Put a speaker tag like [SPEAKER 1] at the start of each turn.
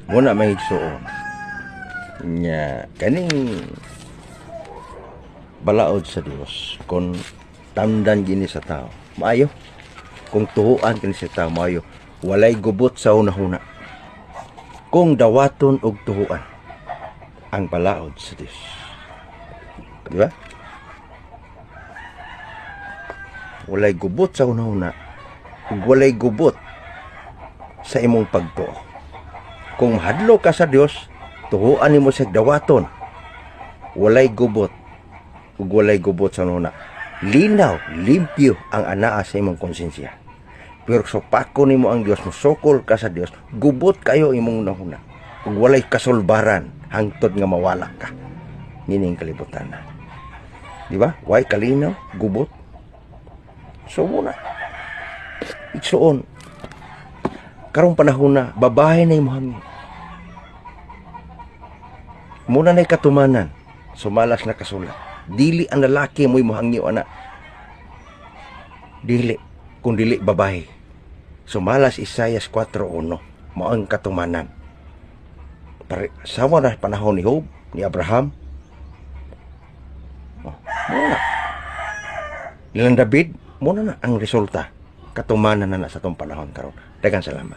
[SPEAKER 1] Muna may igsuon nya kaning balaod sa Dios kung tamdan gini sa tao maayo, kung tuhuan kini sa tao maayo, walay gubot sa una-una, kung dawaton og tuhuan ang balaod sa Dios, di ba? Walay gubot sa una-una ug walay gubot sa imong pagtuo. Kung mahadlo ka sa Dios, tuhuan nimo sa dawaton, walay gubot ug walay gubot sa una. Linaw, limpyo ang anaa sa imong konsensya. Pero supako nimo ang Dios, musukol ka sa Dios, gubot kayo imong una-una. Ug walay kasulbaran hangtod nga mawala ka. Nining kalibutan na. Di ba? Way kalinaw, gubot. So muna, igsuon, karong panahon na, babae na imuhangyo. Muna na'y katumanan, sumalas na kasulat. Dili ang lalaki mo imuhangyo, anak. Dili, kung dili babae. Sumalas Isaias 4:1, mao ang katumanan. Sama na panahon ni Job, ni Abraham. Muna. Nilang David, muna na ang resulta. Katumanan na sa itong panahon karon. Daghang salamat.